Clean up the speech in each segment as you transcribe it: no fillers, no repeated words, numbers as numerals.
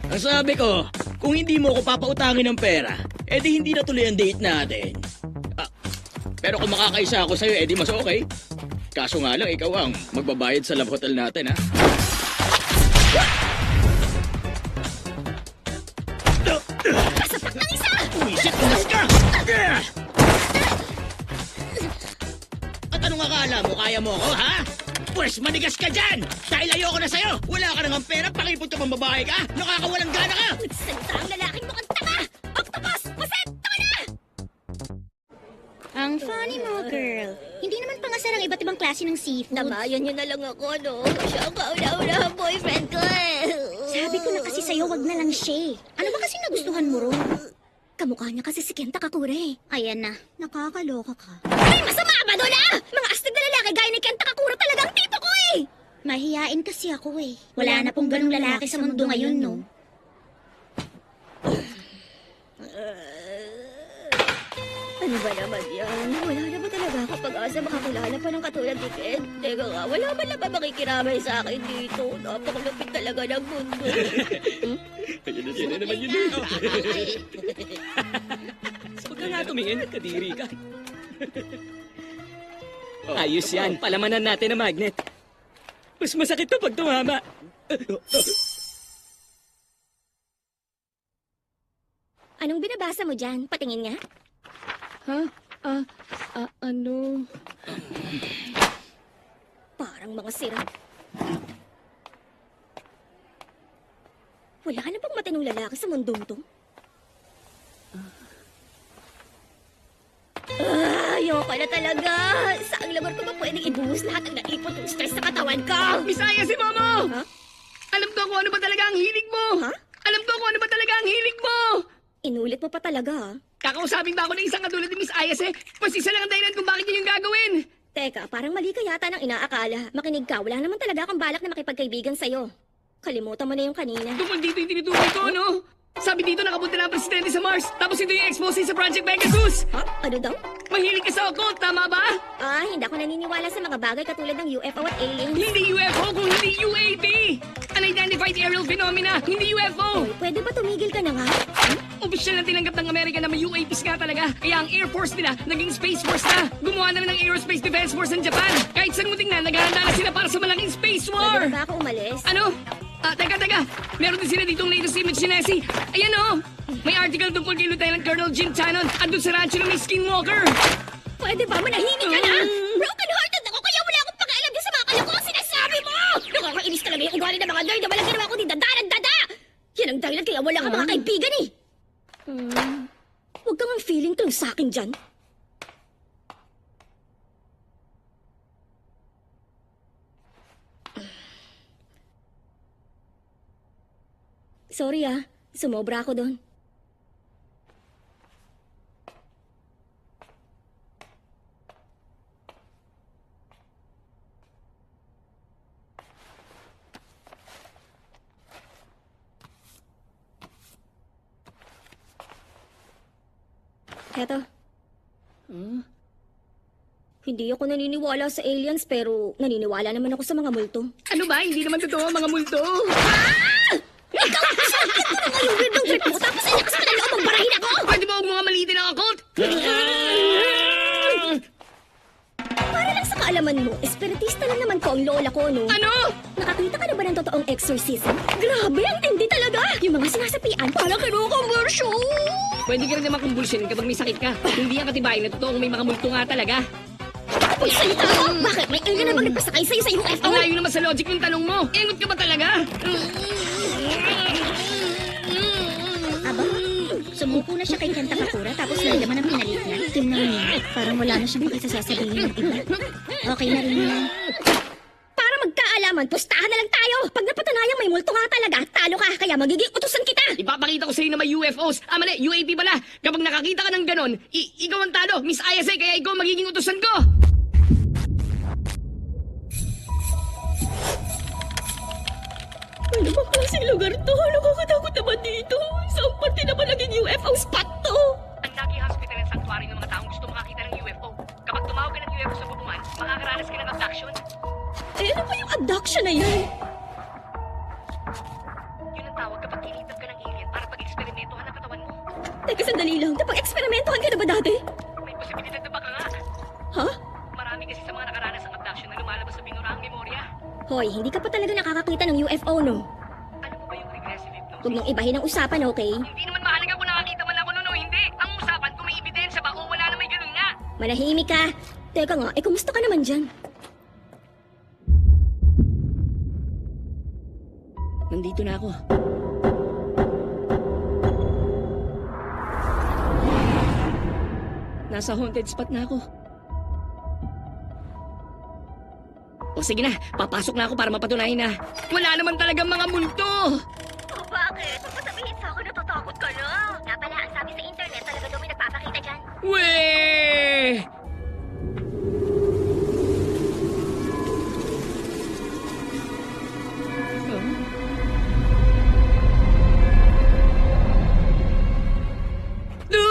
Ang sabi ko, kung hindi mo ako papautangin ng pera, edi hindi na tuloy ang date natin. Pero kung makakaisa ako sa'yo, edi mas okay. Kaso nga lang, ikaw ang magbabayad sa love hotel natin, ha? Kasapak ng isa! Uwisit, umas ka! At anong akala mo, kaya mo ako, ha? Pwes, manigas ka dyan! Dahil ayoko na sa'yo! Wala ka nang pera, pakipot ka pang babae ka! Nakakawalang gana ka! Nagsalita ang lalaking mukhang tanga! Octopus! Maset! Tama na! Ang funny mo, girl. Hindi naman pangasar ang iba't ibang klase ng seafood. Namayan niyo na lang ako, no? Siya ang kauna-unahang boyfriend ko, eh. Sabi ko na kasi sa'yo, wag na lang siya. Ano ba kasi nagustuhan mo ron? Kamukha niya kasi si Kenta Kakure. Ayan na, nakakaloka ka. Ay, masama ba doon, ah? Mga astig na lalaki gaya ni Kenta Kakure talaga ang tipo ko, eh. Mahihain kasi ako eh. Wala na pong ganong lalaki sa mundo ngayon, no? Ano ba naman yan? Wala na ba talaga ako pag-asa makakilala pa ng katulad ni Ken? Teka nga, wala man lang ba makikiramay sa akin dito? Napakalapit talaga ng mundo. Ayun na naman yun. Huwag ka nga tumingin, kadiri ka. Ayos yan, palamanan natin ang magnet. Mas masakit to pag tumama. Anong binabasa mo dyan? Patingin nga. Ha? Ano? Parang mga sira. Wala na bang matinong lalaki sa mundong to? Ayoko na talaga. Saang labar ko ba pwedeng ibuhos lahat ng naipon kong stress sa katawan ko? Bisaya si Momo! Ha? Alam ko kung ano ba talaga ang hilig mo! Ha? Alam ko kung ano ba talaga ang hilig mo! Inulit mo pa talaga, ha? Kakausapin ba ako ng isang katulad ni Miss Ayase? Mas isa lang ang dahilan kung bakit yun yung gagawin! Teka, parang mali ka yata ng inaakala. Makinig ka, wala naman talaga akong balak na makipagkaibigan sa'yo. Kalimutan mo na yung kanina. Tungkol dito yung tinutukoy ko, no? Sabi dito nakapunta na ang presidente sa Mars, tapos ito yung expose sa Project Pegasus! Ha? Ano daw? Mahilig ka sa occult, tama ba? Hindi ako naniniwala sa mga bagay katulad ng UFO at aliens. Hindi UFO kung hindi UAP! Unidentified Aerial Phenomena, hindi UFO! Oy, pwede ba tumigil ka na nga? Opisyal na tinanggap ng Amerika na may UAPs nga talaga. Kaya ang Air Force nila naging Space Force na. Gumawa na rin ng Aerospace Defense Force ng Japan. Kahit saan mo tingnan, naghahanda na sila para sa malaking space war. Pwede ba ako umalis? Ano? Teka. Meron din sila ditong latest image ni Nessie. Ayan oh. May article tungkol kay Lieutenant Colonel Jim Tanon andun sa rancho ng may skinwalker. Pwede ba manahimik ka na? Broken-hearted ako kaya wala akong pakialam din sa mga kalokohan sinasabi mo! Nakakainis talaga yung ugali ng mga nerd na walang ginawa ko din dada! Yan ang dahilan kaya wala kang mga kaibigan eh! Huwag kang ang feeling close sa akin dyan. Sorry sumobra ako doon. Heto. Hindi ako naniniwala sa aliens pero naniniwala naman ako sa mga multo. Ano ba? Hindi naman totoo ang mga multo. Ang weird ng trip mo tapos ay lakas pa ng loob barahin ako! Pwede ba huwag mga malitin ang occult? Para lang sa kaalaman mo, espiritista lang naman ko ang lola ko, no? Ano? Nakakita ka na ba ng totoong exorcism? Grabe, ang tindi talaga! Yung mga sinasapian, parang kinukonversyon! Pwede ka rin naman kumbulsyonin kapag may sakit ka. Hindi ang katibayan na totoong may mga multo nga talaga. Uy, salita mo! Bakit? May alien na bang nagpasakay sa'yo sa UFO? Ang layo naman sa logic ng tanong mo. Engot ka ba talaga? Aba, sumuko na siya kay Kenta Kakura tapos nalaman ang pinalit niya. Tingnan niya, parang wala na siyang pakisasasabihin ng iba. Okay na rin yan. Para magkaalaman, pustahan na lang tayo! Pag napatunayang may multo nga talaga, talo ka, kaya magiging utusan kita! Ipapakita ko sa'yo na may UFOs. Mali, UAP pala. Kapag nakakita ka ng ganon, ikaw ang talo. Miss Ayase, kaya ikaw magiging utusan ko. Ano ba klaseng lugar to? Nakakatakot naman dito. Saan parte naman naging UFO spot to? Ang Nagi Hospital ang sanctuary ng mga taong gusto makakita ng UFO. Kapag tumawag ka ng UFO sa bubungan, makakaranas ka ng abduction. Eh, ano ba yung abduction na yan? Yun ang tawag tinatawag kapag kinidnap ka ng alien para pag-eksperimentohan ang katawan mo. Teka, sandali lang. Napag-eksperimentohan ka na ba dati? May posibilidad na baka nga. Ha? Marami kasi sa mga nakaranas ng abduction na lumalabas sa binuraang memorya. Hoy, hindi ka pa talaga nakakakita ng UFO, no? Ano mo ba yung regressive hypnosis? Huwag nang ibahin ang usapan, okay? Hindi naman mahalaga kung nakakita man ako noon o hindi. Ang usapan kung may ebidensya ba o wala na may ganun nga. Manahimik ka. Teka nga, kumusta ka naman dyan? Nandito na ako. Nasa haunted spot na ako. O sige na, papasok na ako para mapatunayan na. Wala naman talagang mga multo! Oh, bakit? Huwag mo sabihin sa akin, natatakot ka na. Nga pala, ang sabi sa internet, talaga daw may nagpapakita dyan. Weh! Du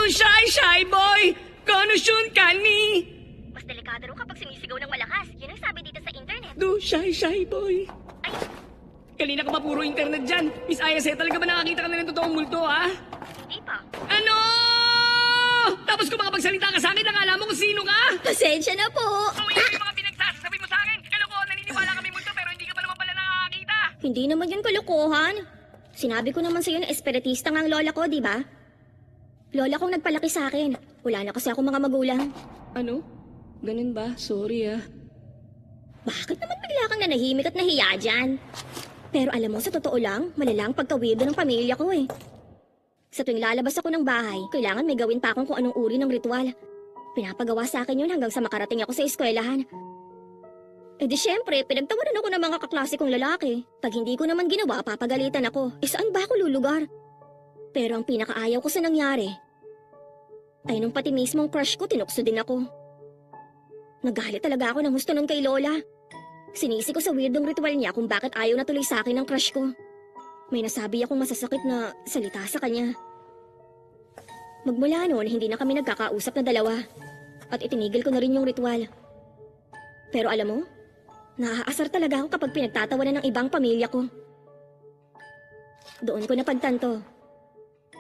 shy boy! Konusyon ka ni! Mas delikado raw kapag sumisigaw ng malakas. Yun ang sabi dito sa internet. Du shy boy! Kanina ka pa puro internet dyan. Miss Ayase, talaga ba nakakita ka na ng totoong multo, ha? Hindi pa. Ano? Tapos kung makapagsalita ka sa akin, nakala mo kung sino ka? Pasensya na po. Kung yung mga pinagsasabi mo sa akin, kalokohan, naniniwala kami multo pero hindi ka pa naman pala nakakita. Hindi naman yun kalokohan. Sinabi ko naman sa'yo na espiritista nga ang lola ko, di ba? Lola kong nagpalaki sa akin. Wala na kasi ako mga magulang. Ano? Ganun ba? Sorry ah. Bakit naman bigla kang nanahimik at nahiya dyan? Pero alam mo, sa totoo lang, malala ang pagka-weirdo ng pamilya ko eh. Sa tuwing lalabas ako ng bahay, kailangan may gawin pa akong kung anong uri ng ritual. Pinapagawa sa akin yun hanggang sa makarating ako sa eskwelahan. Eh di syempre, pinagtawanan ako ng mga kaklase kong lalaki. Pag hindi ko naman ginawa, papagalitan ako. Eh saan ba ako lulugar? Pero ang pinakaayaw ko sa nangyari, ay nung pati mismong crush ko, tinukso din ako. Nagalit talaga ako ng husto nun kay Lola. Sinisi ko sa weirdong ritual niya kung bakit ayaw na tuloy sa akin ng crush ko. May nasabi akong masasakit na salita sa kanya. Magmula noon, hindi na kami nagkakausap na dalawa. At itinigil ko na rin yung ritual. Pero alam mo, naaasar talaga ako kapag pinagtatawanan ng ibang pamilya ko. Doon ko napagtanto.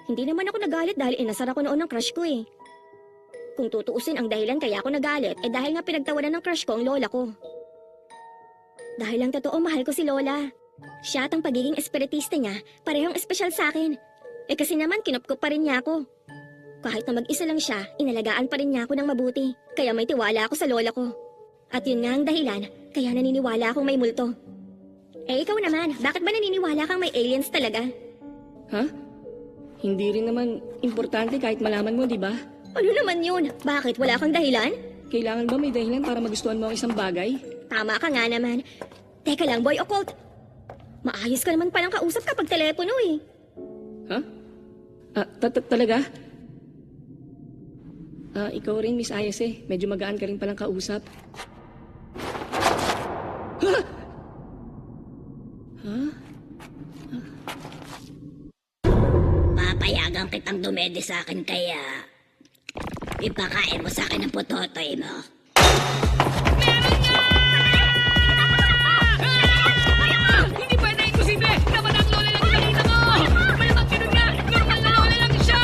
Hindi naman ako nagalit dahil inasar ako noon ng crush ko eh. Kung tutuusin ang dahilan kaya ako nagalit, eh dahil nga pinagtawanan ng crush ko ang lola ko. Dahil lang totoo mahal ko si Lola. Siya at ang pagiging espiritista niya, parehong espesyal sa akin. Eh kasi naman kinupkup pa rin niya ako. Kahit na mag-isa lang siya, inalagaan pa rin niya ako ng mabuti. Kaya may tiwala ako sa lola ko. At yun nga ang dahilan, kaya naniniwala akong may multo. Eh ikaw naman, bakit ba naniniwala kang may aliens talaga? Ha? Hindi rin naman importante kahit malaman mo, di ba? Ano naman yun? Bakit? Wala kang dahilan? Kailangan ba may dahilan para magustuhan mo ang isang bagay? Tama ka nga naman. Teka lang, boy occult. Maayos ka naman palang kausap kapag telepono eh. Ha? Talaga? Ikaw rin, Miss Ayase. Medyo magaan ka rin palang kausap. Ha? Ha? Papayagan kitang dumede sa akin kaya ipakain mo sa akin ang putotoy mo. Hindi pwede, imposible! Dapat ang lola lang yung nakita ko! Malamang ganun nga! Normal na lola lang siya!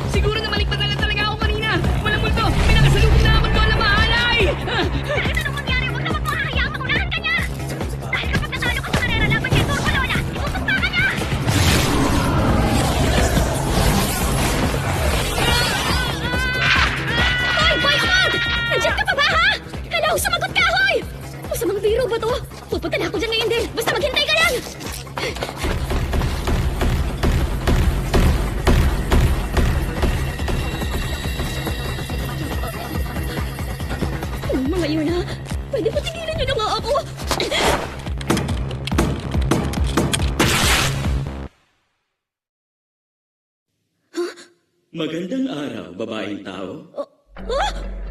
Siguro na malikpat na lang talaga ako kanina! Walang multo! Pinakasalubong na akong lola mahalay! Kahit anong mangyari, huwag naman mo hahayaan makunahan ka niya! Dahil kapag natalo ka sa karera laban kay Turbo Lola, isusumpa ka niya! Hoy, boy occult! Nandiyan ka pa ba, ha? Hello, sumagot ka, hoy! Masamang biro ba to? Pupunta na ako dyan ngayon din. Basta maghintay ka lang! Anong mga yun, ha? Pwede ba tigilan niyo na nga ako? Magandang araw, babaeng tao. Ha?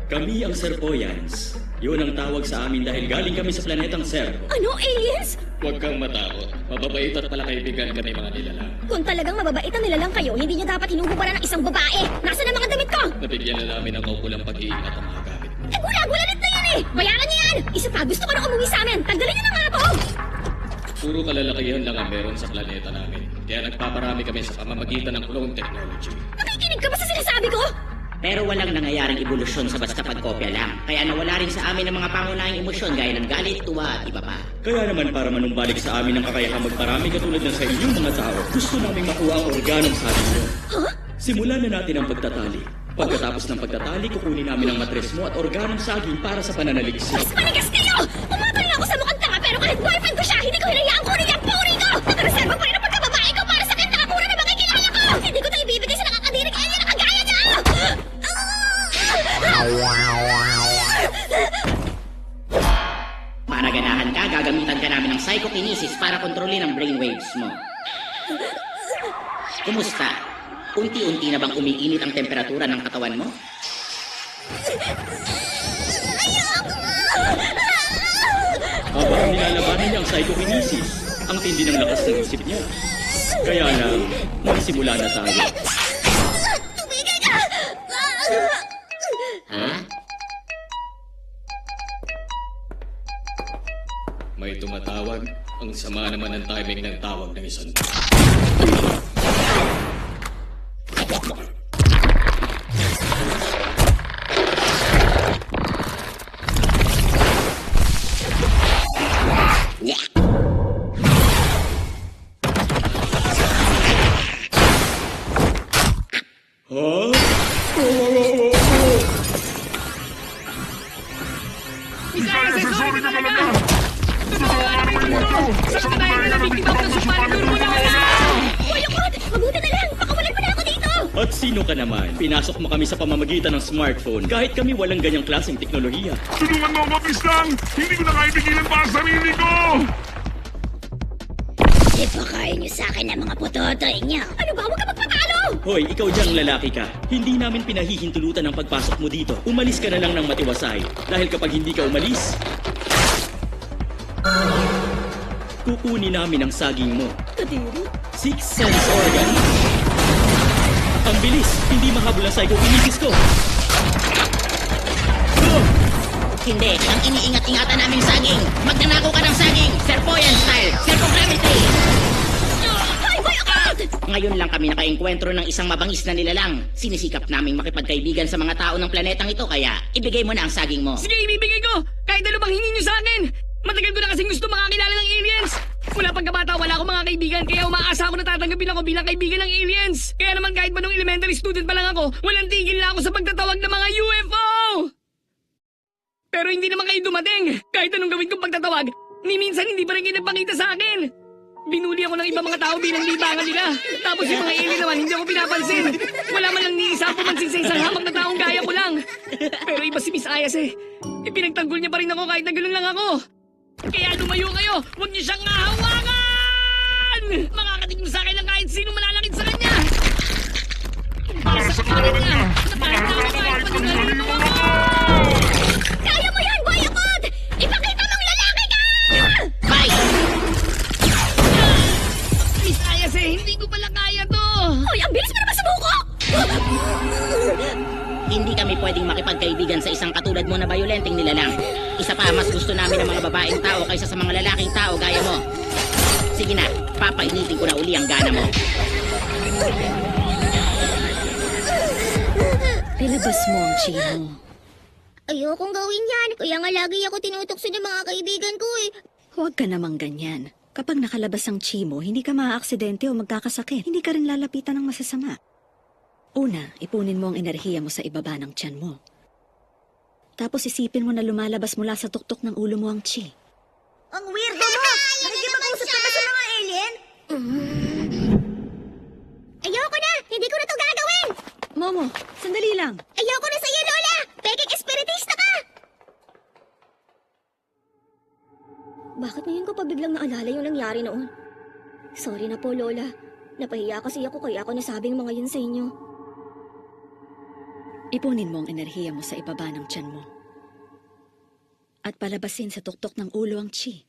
Kami ang Serpoyans. Yun ang tawag sa amin dahil galing kami sa planetang Serpo. Ano, aliens? Huwag kang matakot. Mababait at pala kaibigan kami mga nilalang. Kung talagang mababaitan nila lang kayo, hindi niyo dapat hinuhubaran ng isang babae. Nasaan ang mga damit ko? Nabigyan na namin ng kaukulang pag-iingat ang mga gamit. Eh, gula-gulalit na yan eh! Bayaran niyo yan! Isa pa, gusto ko na umuwi sa amin. Tanggalin niyo na nga Puro kalalakihan lang ang meron sa planeta namin. Kaya nagpaparami kami sa pamamagitan ng clone technology. Nakikinig ka ba sa sinasabi ko? Pero walang nangyayaring ebolusyon sa basta pagkopya lang. Kaya nawala rin sa amin ang mga pangunahing emosyon gaya ng galit, tuwa at iba pa. Kaya naman para manumbalik sa amin ang kakayahang magparami katulad ng sa inyong mga tao, gusto namin makuha ang organong sa atin mo. Simulan na natin ang pagtatali. Pagkatapos ng pagtatali, kukunin namin ang matres mo at organong saging para sa pananaliksik. Mas manigas kayo! Umatol na ako sa mukhang tanga pero kahit boyfriend ko siya, hindi ko hinayaan kunin yung puri ko! Nakareserva pa rin ang pagkababae ko para sa kanya nakamura na makikilala ko! Hindi ko ito ibibigay sa nakakadirig alien na kagaya niya! Para ganahan ka, gagamitan ka namin ng psychokinesis para kontrolin ang brainwaves mo. Kumusta? Unti-unti na bang umiinit ang temperatura ng katawan mo? Habang nilalabanan niya ang psychokinesis, ang tindi ng lakas ng isip niya. Kaya lang, magsimula na tayo. Tumigil ka! Ha? May tumatawag. Ang sama naman ng timing ng tawag ng isang... Huh? Misaya, sorry ka talaga! Totoo nga naman ito! Saan tayo na nabiktima ko sa panulong mo na wala? Boyokot! Mabuti na lang! Pakawalan mo na ako dito! At sino ka naman? Pinasok mo kami sa pamamagitan ng smartphone. Kahit kami walang ganyang klaseng teknolohiya. Tulungan mo ako, Pislang! Hindi ko na kaya pigilan pa ang sarili ko! Ipakain niyo sa akin ang mga putotoy niyo. Ano ba? Huwag ka magpatalo! Hoy, ikaw diyang lalaki ka. Hindi namin pinahihintulutan ang pagpasok mo dito. Umalis ka na lang ng matiwasay. Dahil kapag hindi ka umalis, kukunin namin ang saging mo. Kadiri? Sixth sense organ. Ang bilis! Hindi mahabol ang psychokinesis ko. Hindi, ang iniingat-ingatan naming saging. Magnanako ka ng saging. Serpoyan style. Serpogravity. Ay, Boyokot! Ngayon lang kami nakaengkwentro ng isang mabangis na nilalang. Sinisikap naming makipagkaibigan sa mga tao ng planetang ito kaya ibigay mo na ang saging mo. Sige, ibibigay ko! Kahit ano bang hingin niyo sa akin! Matagal ko na kasing gusto makakilala ng aliens! Mula pagkabata, wala akong mga kaibigan kaya umaasa ako na tatanggapin ako bilang kaibigan ng aliens! Kaya naman kahit ba nung elementary student pa lang ako, walang tigil na ako sa pagtatawag ng mga UFO! Pero hindi naman kayo dumating! Kahit anong gawin kong pagtatawag, ni minsan hindi pa rin kayo nagpakita sa akin! Binuli ako ng ibang mga tao bilang libangan nila. Tapos yung mga alien naman, hindi ako pinapansin. Wala man lang ni isa pumansin sa isang hamak na taong gaya ko lang. Pero iba si Miss Ayas eh. Ipinagtanggol niya pa rin ako kahit na ganoon lang ako. Kaya lumayo kayo, huwag niyo siyang hahawakan! Makakating mo sa akin ng kahit sino malalakit sa kanya. Para sa kanin niya, napahit na ako kahit panunalino ako! Kaya mo yan, Boyokot! Ipakita mong lalaki ka! Bye! Miss Ayas eh, hindi ko pala kaya to! Hoy, ang bilis mo naman sumuko! Hindi kami pwedeng makipagkaibigan sa isang katulad mo na bayolenteng nilalang. Isa pa, mas gusto namin ang mga babaeng tao kaysa sa mga lalaking tao gaya mo. Sige na, papainitin ko na uli ang gana mo. Ilabas mo ang chi mo. Ayokong gawin yan. Kaya nga lagi ako tinutokso ng mga kaibigan ko eh. Huwag ka namang ganyan. Kapag nakalabas ang chi mo, hindi ka maaaksidente o magkakasakit. Hindi ka rin lalapitan ng masasama. Una, ipunin mo ang enerhiya mo sa ibaba ng tiyan mo. Tapos isipin mo na lumalabas mula sa tuktok ng ulo mo ang chi. Ang weirdo mo! Nakikipag-usap ka ba sa mga alien? Ayoko na! Hindi ko na to gagawin! Momo, sandali lang. Ayoko na sa'yo, Lola! Peking espiritista ka! Bakit ngayon ko pa biglang naalala yung nangyari noon? Sorry na po, Lola. Napahiya kasi ako kaya ako nasabing mga yun sa inyo. Ipunin mo ang enerhiya mo sa ibaba ng tiyan mo. At palabasin sa tuktok ng ulo ang chi.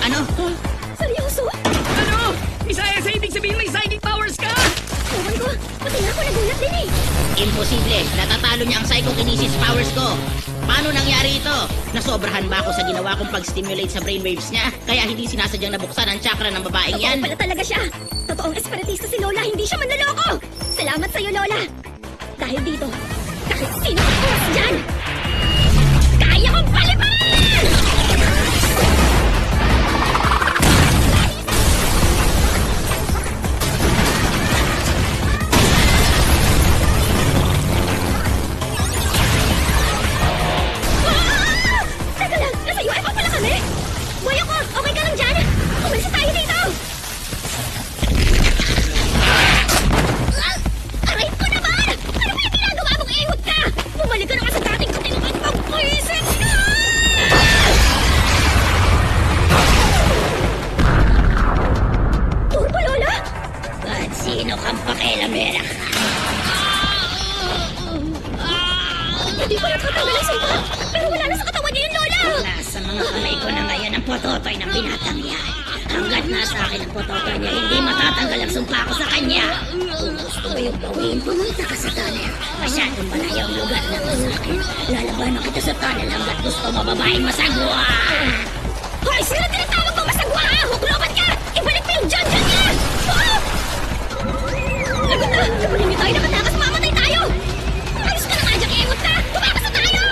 Ano? Seryoso? Ano? Miss Ayas, ibig sabihin may psychic powers ka? Ewan ko, pati nga ako nagulat din eh. Imposible. Natatalo niya ang psychokinesis powers ko. Paano nangyari ito? Nasobrahan ba ako sa ginawa kong pag-stimulate sa brainwaves niya? Kaya hindi sinasadyang nabuksan ang chakra ng babaeng yan? Totoo pala talaga siya. Totoong espiritista si Lola, hindi siya manloloko. Salamat sa'yo, Lola. Dahil dito, kahit sino ang oras dyan, kaya kong paliparan! Ah! Teka lang, nasa UFO pala kami! Boy ako, okay ka lang dyan? Umalis na tayo dito! Aray ko naman! Ano ba yung ginagawa mong ihot ka? Bumalik ka na nga sa dating katinungan mong pwisit ka! Turbo Lola? At sino kang pakialamera ka? Hindi ko natatanggal ang sumpa, pero wala na sa katawan niya yung Lola! Nasa mga kamay ko na ngayon ang pototoy ng binatang yan. Hanggat nasa akin ang pototoy niya, hindi matatanggal ang sumpa ko sa kanya. Kung gusto mo yung gawin, pumunta ka sa tunnel. Masyadong malayo ang lugar na to sa akin. Lalabanan kita sa tunnel hanggat gusto mo babaeng masagwa. Hoy, sino tinatawag mo masagwa ha? Hukloban ka! Ibalik mo yung John niya! Oh! Lagot na! Kapag hindi tayo nakatakas, mamatay tayo! Ayos ka na nga dyan, ihot ka! Tumakas na tayo!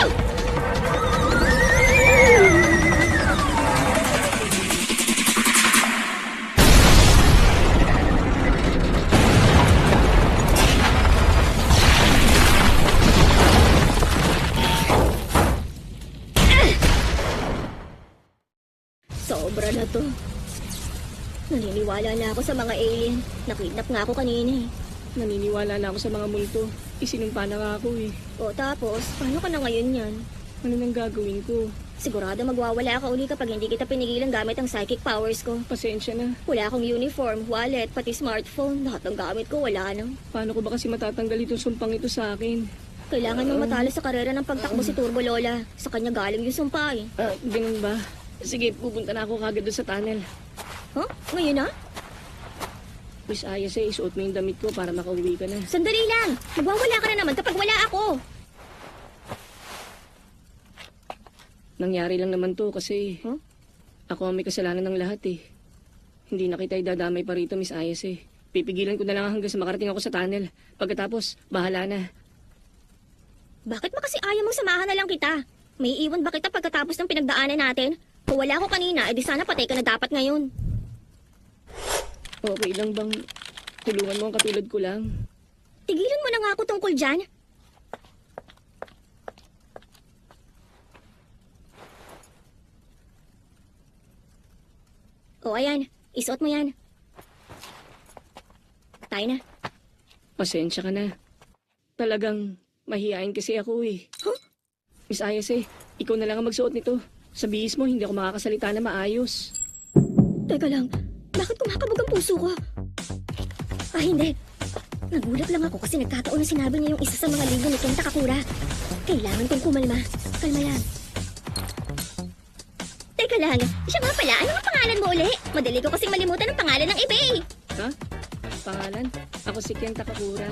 Sobra na to. Naniniwala na ako sa mga alien. Nakidnap nga ako kanina eh. Naniniwala na ako sa mga multo. Isinumpa na nga ako eh. O tapos, paano ka na ngayon yan? Ano nang gagawin ko? Sigurado magwawala ka uli kapag hindi kita pinigilan gamit ang psychic powers ko. Pasensya na. Wala akong uniform, wallet, pati smartphone. Lahat ng gamit ko wala na. Paano ko ba kasi matatanggal itong sumpang ito sa akin? Kailangan mong matalo sa karera ng pagtakbo si Turbo Lola. Sa kanya galing yung sumpa eh. Ganun ba? Sige, pupunta na ako kagad doon sa tunnel. Huh? Ngayon na? Miss Ayase, isuot mo yung damit ko para makauwi ka na. Sandali lang! Magwawala ka na naman kapag wala ako! Nangyari lang naman to kasi Huh? ako ang may kasalanan ng lahat eh. Hindi na kita idadamay pa rito, Miss Ayase. Pipigilan ko na lang hanggang sa makarating ako sa tunnel. Pagkatapos, bahala na. Bakit ba kasi ayaw mong samahan na lang kita? May iwan ba kita pagkatapos ng pinagdaanan natin? Kung wala ako kanina, edi sana patay ka na dapat ngayon. Okay lang bang tulungan mo ang katulad ko lang? Tigilan mo na nga ako tungkol dyan. O ayan, isuot mo yan. Tayo na. Pasensya ka na. Talagang mahihain kasi ako eh. Huh? Miss Ayase, ikaw na lang ang magsuot nito. Sa bihis mo, hindi ako makakasalita na maayos. Teka lang, bakit kumakabog ang puso ko? Ah, hindi. Nagulat lang ako kasi nagkataon na sinabi niya yung isa sa mga linggo ni Ken Takakura. Kailangan kong kumalma. Kalma lang. Teka lang, siya nga pala, ano ang pangalan mo uli? Madali ko kasing malimutan ang pangalan ng iba eh. Ha? Pangalan? Ako si Ken Takakura.